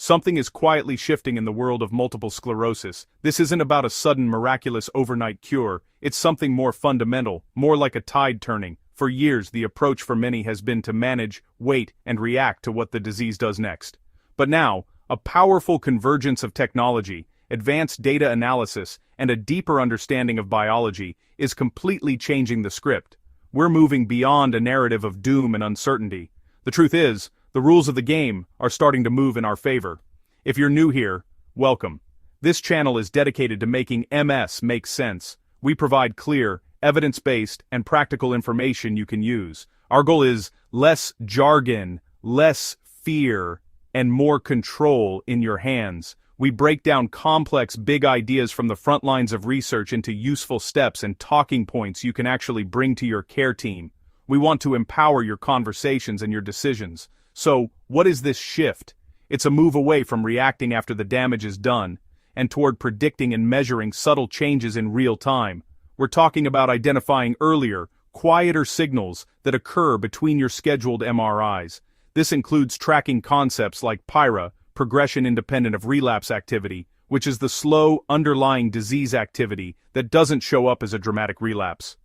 Something is quietly shifting in the world of multiple sclerosis. This isn't about a sudden miraculous overnight cure, it's something more fundamental, more like a tide turning. For years the approach for many has been to manage, wait, and react to what the disease does next. But now, a powerful convergence of technology, advanced data analysis, and a deeper understanding of biology is completely changing the script. We're moving beyond a narrative of doom and uncertainty. The truth is, the rules of the game are starting to move in our favor. If you're new here, welcome. This channel is dedicated to making MS make sense. We provide clear, evidence-based, and practical information you can use. Our goal is less jargon, less fear, and more control in your hands. We break down complex, big ideas from the front lines of research into useful steps and talking points you can actually bring to your care team. We want to empower your conversations and your decisions. So, what is this shift? It's a move away from reacting after the damage is done, and toward predicting and measuring subtle changes in real time. We're talking about identifying earlier, quieter signals that occur between your scheduled MRIs. This includes tracking concepts like PIRA, progression independent of relapse activity, which is the slow, underlying disease activity that doesn't show up as a dramatic relapse.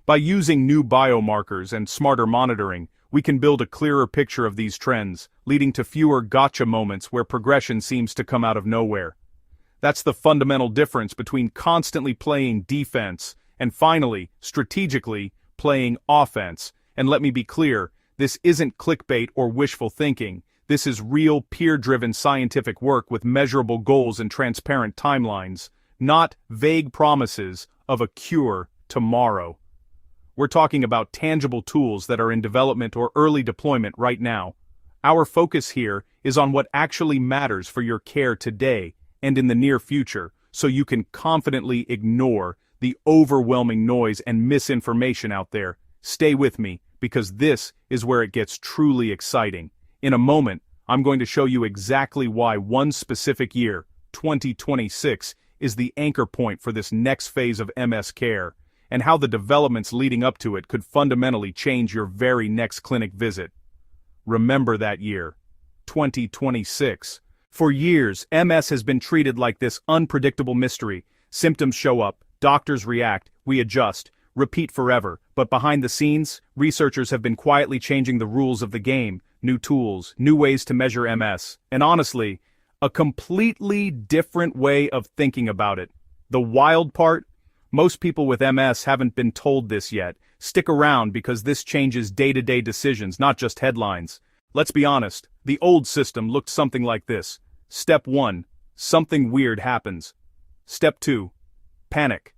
By using new biomarkers and smarter monitoring, we can build a clearer picture of these trends, leading to fewer gotcha moments where progression seems to come out of nowhere. That's the fundamental difference between constantly playing defense and finally, strategically, playing offense. And let me be clear, this isn't clickbait or wishful thinking. This is real peer-driven scientific work with measurable goals and transparent timelines, not vague promises of a cure tomorrow. We're talking about tangible tools that are in development or early deployment right now. Our focus here is on what actually matters for your care today and in the near future, so you can confidently ignore the overwhelming noise and misinformation out there. Stay with me, because this is where it gets truly exciting. In a moment, I'm going to show you exactly why one specific year, 2026, is the anchor point for this next phase of MS care, and how the developments leading up to it could fundamentally change your very next clinic visit. Remember that year, 2026. For years, MS has been treated like this unpredictable mystery. Symptoms show up, doctors react, we adjust, repeat forever. But behind the scenes, researchers have been quietly changing the rules of the game, new tools, new ways to measure MS, and honestly, a completely different way of thinking about it. The wild part? Most people with MS haven't been told this yet. Stick around because this changes day-to-day decisions, not just headlines. Let's be honest, the old system looked something like this. Step 1, something weird happens. Step 2, panic.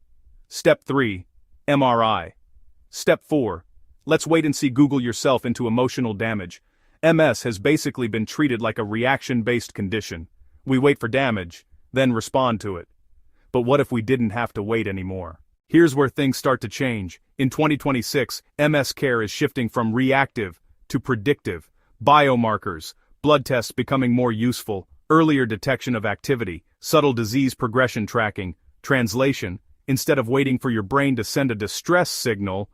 Step 3, MRI. Step 4, let's wait and see. Google yourself into emotional damage. MS has basically been treated like a reaction-based condition. We wait for damage, then respond to it. But what if we didn't have to wait anymore? Here's where things start to change. In 2026, MS care is shifting from reactive to predictive. Biomarkers, blood tests becoming more useful, earlier detection of activity, subtle disease progression tracking, translation. Instead of waiting for your brain to send a distress signal,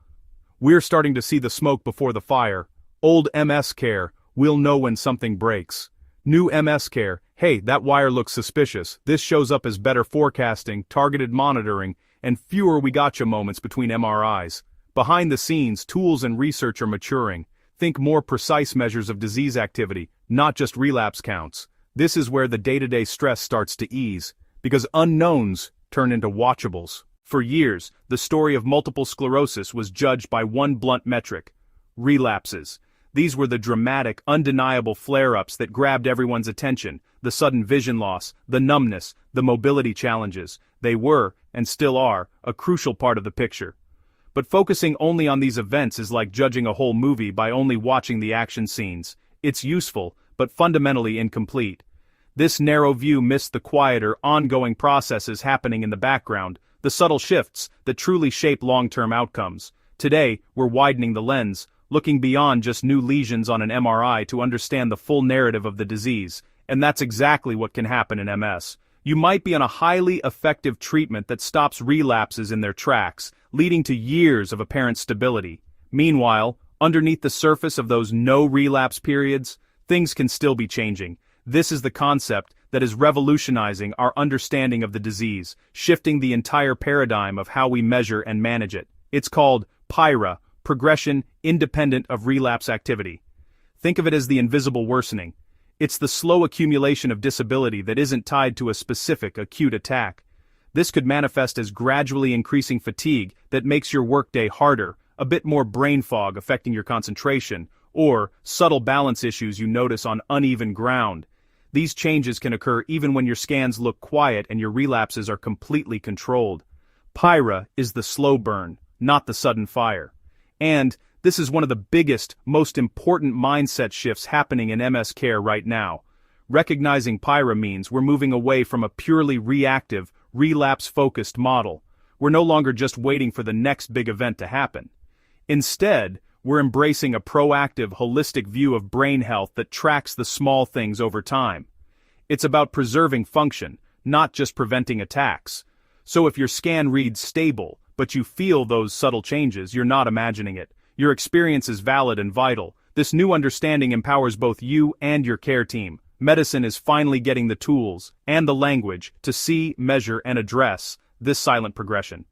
we're starting to see the smoke before the fire. Old MS care, we'll know when something breaks. New MS care, hey, that wire looks suspicious. This shows up as better forecasting, targeted monitoring, and fewer we gotcha moments between MRIs. Behind the scenes, tools and research are maturing. Think more precise measures of disease activity, not just relapse counts. This is where the day-to-day stress starts to ease, because unknowns turn into watchables. For years, the story of multiple sclerosis was judged by one blunt metric: relapses. These were the dramatic, undeniable flare-ups that grabbed everyone's attention, the sudden vision loss, the numbness, the mobility challenges. They were, and still are, a crucial part of the picture. But focusing only on these events is like judging a whole movie by only watching the action scenes. It's useful, but fundamentally incomplete. This narrow view missed the quieter, ongoing processes happening in the background, the subtle shifts that truly shape long-term outcomes. Today, we're widening the lens, looking beyond just new lesions on an MRI to understand the full narrative of the disease, and that's exactly what can happen in MS. You might be on a highly effective treatment that stops relapses in their tracks, leading to years of apparent stability. Meanwhile, underneath the surface of those no-relapse periods, things can still be changing. This is the concept that is revolutionizing our understanding of the disease, shifting the entire paradigm of how we measure and manage it. It's called PIRA, progression independent of relapse activity. Think of it as the invisible worsening. It's the slow accumulation of disability that isn't tied to a specific acute attack. This could manifest as gradually increasing fatigue that makes your workday harder, a bit more brain fog affecting your concentration, or subtle balance issues you notice on uneven ground. These changes can occur even when your scans look quiet and your relapses are completely controlled. PIRA is the slow burn, not the sudden fire. And this is one of the biggest, most important mindset shifts happening in MS care right now. Recognizing PIRA means we're moving away from a purely reactive, relapse-focused model. We're no longer just waiting for the next big event to happen. Instead, we're embracing a proactive, holistic view of brain health that tracks the small things over time. It's about preserving function, not just preventing attacks. So if your scan reads stable, but you feel those subtle changes, you're not imagining it. Your experience is valid and vital. This new understanding empowers both you and your care team. Medicine is finally getting the tools and the language to see, measure, and address this silent progression.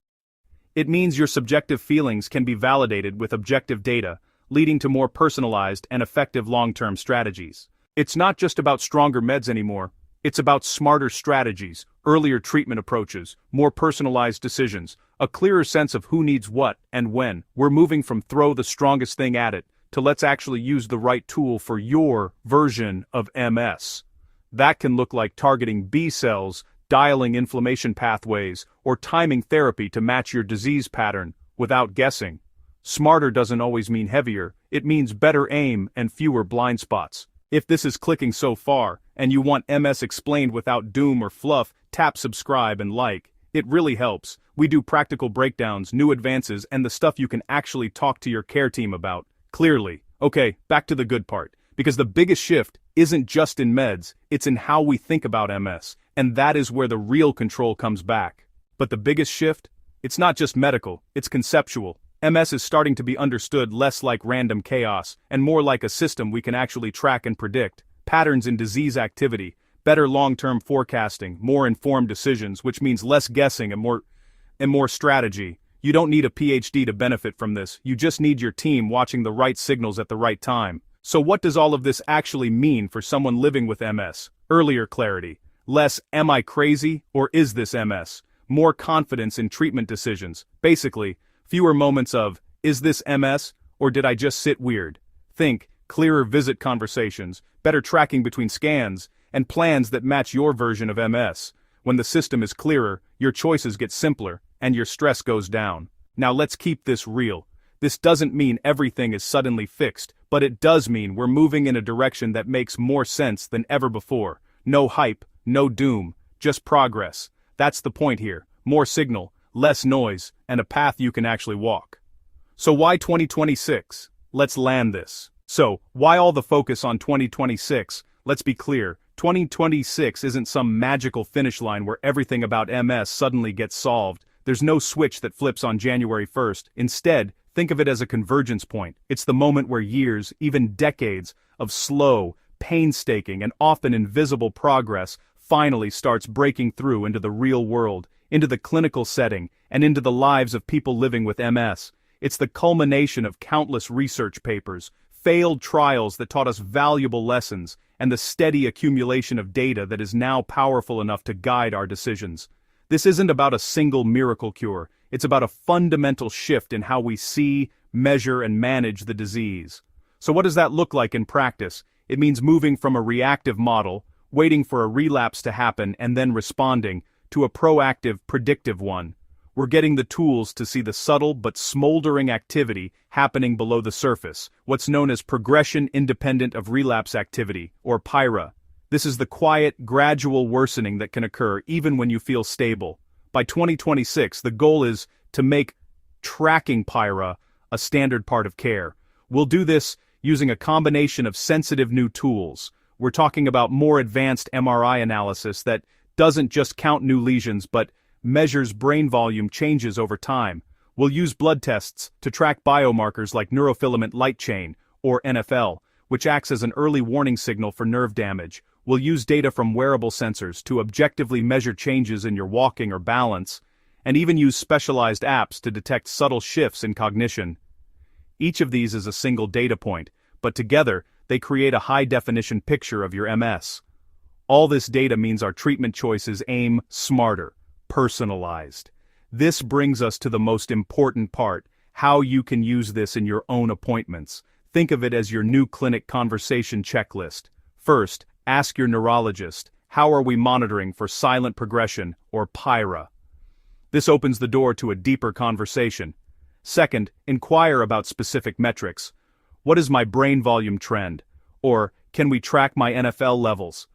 It means your subjective feelings can be validated with objective data, leading to more personalized and effective long-term strategies. It's not just about stronger meds anymore. It's about smarter strategies, earlier treatment approaches, more personalized decisions, a clearer sense of who needs what and when. We're moving from throw the strongest thing at it to let's actually use the right tool for your version of MS. That can look like targeting B cells, dialing inflammation pathways, or timing therapy to match your disease pattern without guessing. Smarter doesn't always mean heavier, it means better aim and fewer blind spots. If this is clicking so far, and you want MS explained without doom or fluff, tap subscribe and like. It really helps. We do practical breakdowns, new advances, and the stuff you can actually talk to your care team about. Clearly. Okay, back to the good part. Because the biggest shift isn't just in meds, it's in how we think about MS, and that is where the real control comes back. But the biggest shift? It's not just medical, it's conceptual. MS is starting to be understood less like random chaos, and more like a system we can actually track and predict. Patterns in disease activity, better long-term forecasting, more informed decisions, which means less guessing and more strategy. You don't need a PhD to benefit from this, you just need your team watching the right signals at the right time. So what does all of this actually mean for someone living with MS? Earlier clarity. Less, am I crazy, or is this MS? More confidence in treatment decisions. Basically, fewer moments of, is this MS, or did I just sit weird? Think, clearer visit conversations, better tracking between scans, and plans that match your version of MS. When the system is clearer, your choices get simpler, and your stress goes down. Now let's keep this real. This doesn't mean everything is suddenly fixed, but it does mean we're moving in a direction that makes more sense than ever before. No hype, no doom, just progress. That's the point here. More signal, less noise, and a path you can actually walk. So why 2026? Let's land this. So, why all the focus on 2026? Let's be clear, 2026 isn't some magical finish line where everything about MS suddenly gets solved. There's no switch that flips on January 1st. Instead, think of it as a convergence point. It's the moment where years, even decades, of slow, painstaking, and often invisible progress finally starts breaking through into the real world, into the clinical setting, and into the lives of people living with MS. It's the culmination of countless research papers, failed trials that taught us valuable lessons, and the steady accumulation of data that is now powerful enough to guide our decisions. This isn't about a single miracle cure, it's about a fundamental shift in how we see, measure, and manage the disease. So what does that look like in practice? It means moving from a reactive model, waiting for a relapse to happen and then responding, to a proactive, predictive one. We're getting the tools to see the subtle but smoldering activity happening below the surface, what's known as progression independent of relapse activity, or PIRA. This is the quiet, gradual worsening that can occur even when you feel stable. By 2026, the goal is to make tracking PIRA a standard part of care. We'll do this using a combination of sensitive new tools. We're talking about more advanced MRI analysis that doesn't just count new lesions but measures brain volume changes over time. We'll use blood tests to track biomarkers like neurofilament light chain, or NFL, which acts as an early warning signal for nerve damage. We'll use data from wearable sensors to objectively measure changes in your walking or balance, and even use specialized apps to detect subtle shifts in cognition. Each of these is a single data point, but together, they create a high-definition picture of your MS. All this data means our treatment choices aim smarter, personalized. This brings us to the most important part: how you can use this in your own appointments. Think of it as your new clinic conversation checklist. First, ask your neurologist, how are we monitoring for silent progression or PIRA? This opens the door to a deeper conversation. Second, inquire about specific metrics. What is my brain volume trend? Or, can we track my NFL levels?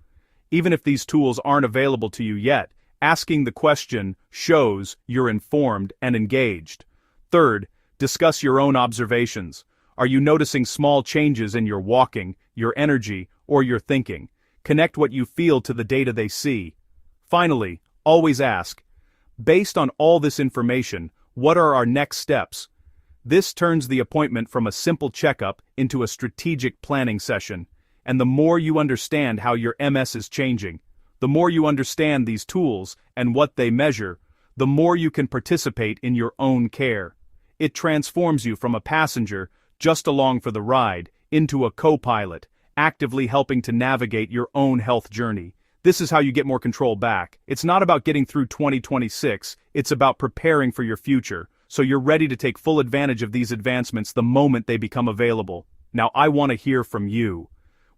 Even if these tools aren't available to you yet, asking the question shows you're informed and engaged. Third, discuss your own observations. Are you noticing small changes in your walking, your energy, or your thinking? Connect what you feel to the data they see. Finally, always ask, based on all this information, what are our next steps? This turns the appointment from a simple checkup into a strategic planning session. And the more you understand how your MS is changing, the more you understand these tools and what they measure, the more you can participate in your own care. It transforms you from a passenger just along for the ride into a co-pilot, actively helping to navigate your own health journey. This is how you get more control back. It's not about getting through 2026, it's about preparing for your future, so you're ready to take full advantage of these advancements the moment they become available. Now I want to hear from you.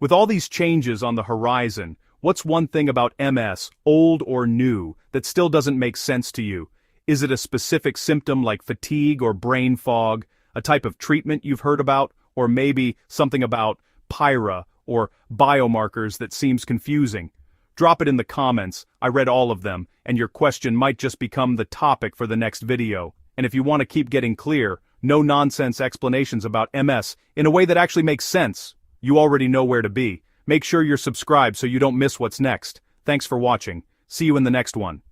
With all these changes on the horizon, what's one thing about MS, old or new, that still doesn't make sense to you? Is it a specific symptom like fatigue or brain fog, a type of treatment you've heard about, or maybe something about PIRA or biomarkers that seems confusing? Drop it in the comments. I read all of them, and your question might just become the topic for the next video. And if you want to keep getting clear, no-nonsense explanations about MS in a way that actually makes sense, you already know where to be. Make sure you're subscribed so you don't miss what's next. Thanks for watching. See you in the next one.